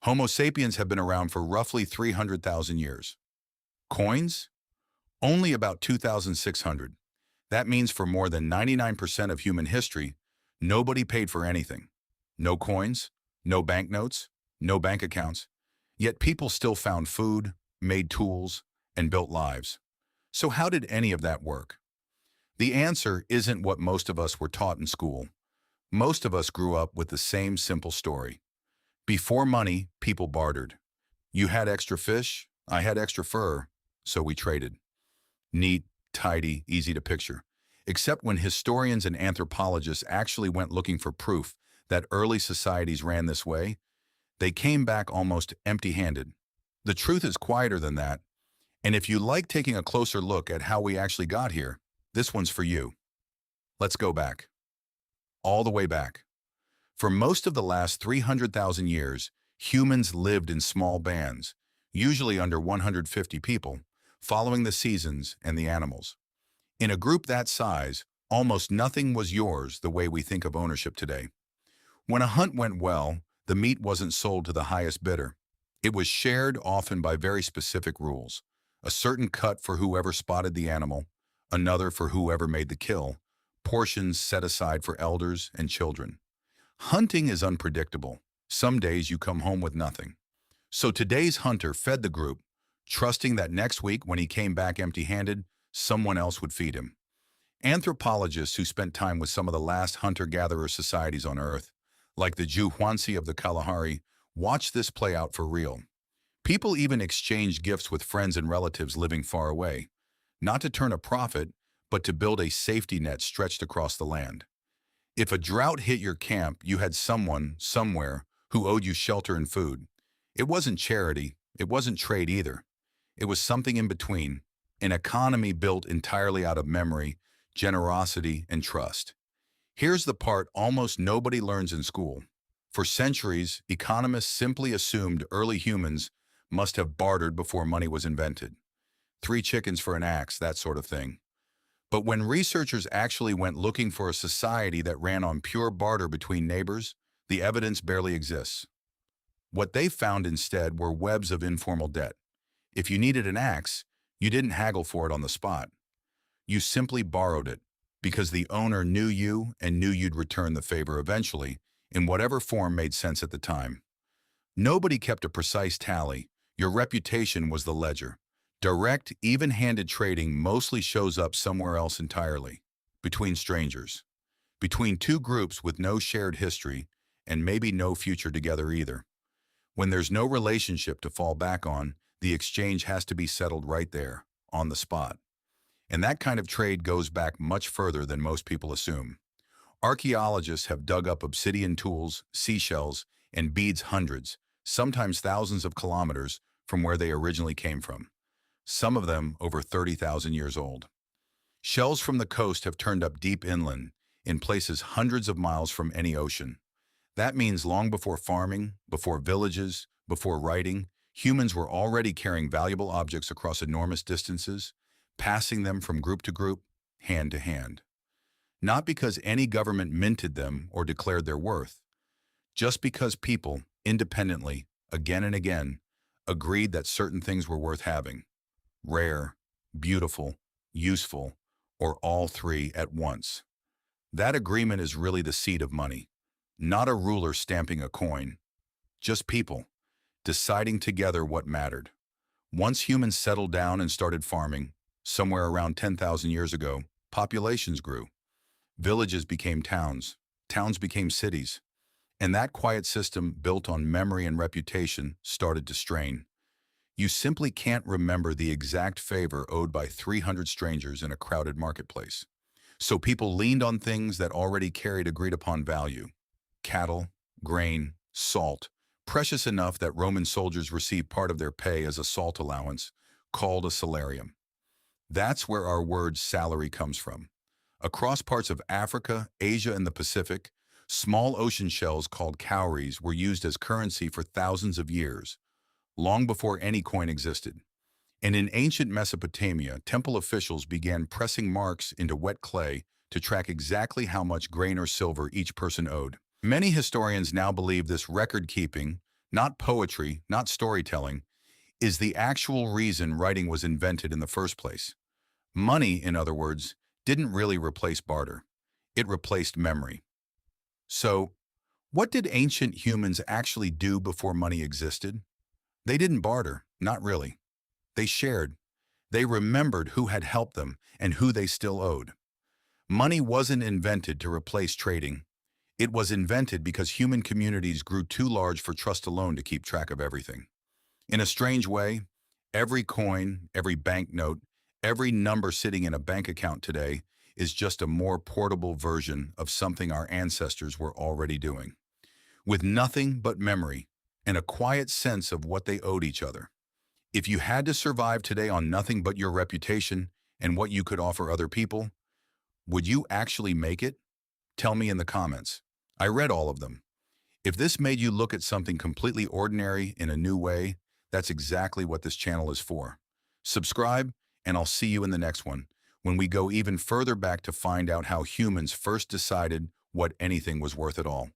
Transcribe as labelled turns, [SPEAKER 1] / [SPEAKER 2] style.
[SPEAKER 1] Homo sapiens have been around for roughly 300,000 years. Coins? Only about 2,600. That means for more than 99% of human history, nobody paid for anything. No coins, no banknotes, no bank accounts. Yet people still found food, made tools, and built lives. So how did any of that work? The answer isn't what most of us were taught in school. Most of us grew up with the same simple story. Before money, people bartered. You had extra fish, I had extra fur, so we traded. Neat, tidy, easy to picture. Except when historians and anthropologists actually went looking for proof that early societies ran this way, they came back almost empty-handed. The truth is quieter than that, and if you like taking a closer look at how we actually got here, this one's for you. Let's go back. All the way back. For most of the last 300,000 years, humans lived in small bands, usually under 150 people, following the seasons and the animals. In a group that size, almost nothing was yours the way we think of ownership today. When a hunt went well, the meat wasn't sold to the highest bidder. It was shared often by very specific rules. A certain cut for whoever spotted the animal, another for whoever made the kill, portions set aside for elders and children. Hunting is unpredictable. Some days you come home with nothing. So today's hunter fed the group, trusting that next week when he came back empty-handed, someone else would feed him. Anthropologists who spent time with some of the last hunter-gatherer societies on Earth, like the Juhuansi of the Kalahari, watched this play out for real. People even exchanged gifts with friends and relatives living far away, not to turn a profit, but to build a safety net stretched across the land. If a drought hit your camp, you had someone, somewhere, who owed you shelter and food. It wasn't charity, it wasn't trade either. It was something in between, an economy built entirely out of memory, generosity, and trust. Here's the part almost nobody learns in school. For centuries, economists simply assumed early humans must have bartered before money was invented. 3 chickens for an axe, that sort of thing. But when researchers actually went looking for a society that ran on pure barter between neighbors, the evidence barely exists. What they found instead were webs of informal debt. If you needed an axe, you didn't haggle for it on the spot. You simply borrowed it, because the owner knew you and knew you'd return the favor eventually, in whatever form made sense at the time. Nobody kept a precise tally. Your reputation was the ledger. Direct, even-handed trading mostly shows up somewhere else entirely, between strangers, between two groups with no shared history and maybe no future together either. When there's no relationship to fall back on, the exchange has to be settled right there, on the spot. And that kind of trade goes back much further than most people assume. Archaeologists have dug up obsidian tools, seashells, and beads hundreds, sometimes thousands of kilometers from where they originally came from. Some of them over 30,000 years old. Shells from the coast have turned up deep inland, in places hundreds of miles from any ocean. That means long before farming, before villages, before writing, humans were already carrying valuable objects across enormous distances, passing them from group to group, hand to hand. Not because any government minted them or declared their worth, just because people, independently, again and again, agreed that certain things were worth having. Rare, beautiful, useful, or all three at once. That agreement is really the seed of money, not a ruler stamping a coin, just people, deciding together what mattered. Once humans settled down and started farming, somewhere around 10,000 years ago, populations grew. Villages became towns, towns became cities, and that quiet system built on memory and reputation started to strain. You simply can't remember the exact favor owed by 300 strangers in a crowded marketplace. So people leaned on things that already carried agreed-upon value. Cattle, grain, salt, precious enough that Roman soldiers received part of their pay as a salt allowance, called a salarium. That's where our word salary comes from. Across parts of Africa, Asia, and the Pacific, small ocean shells called cowries were used as currency for thousands of years, long before any coin existed. And in ancient Mesopotamia, temple officials began pressing marks into wet clay to track exactly how much grain or silver each person owed. Many historians now believe this record-keeping, not poetry, not storytelling, is the actual reason writing was invented in the first place. Money, in other words, didn't really replace barter. It replaced memory. So, what did ancient humans actually do before money existed? They didn't barter, not really. They shared. They remembered who had helped them and who they still owed. Money wasn't invented to replace trading. It was invented because human communities grew too large for trust alone to keep track of everything. In a strange way, every coin, every banknote, every number sitting in a bank account today is just a more portable version of something our ancestors were already doing, with nothing but memory and a quiet sense of what they owed each other. If you had to survive today on nothing but your reputation and what you could offer other people, would you actually make it? Tell me in the comments. I read all of them. If this made you look at something completely ordinary in a new way, that's exactly what this channel is for. Subscribe, and I'll see you in the next one, when we go even further back to find out how humans first decided what anything was worth at all.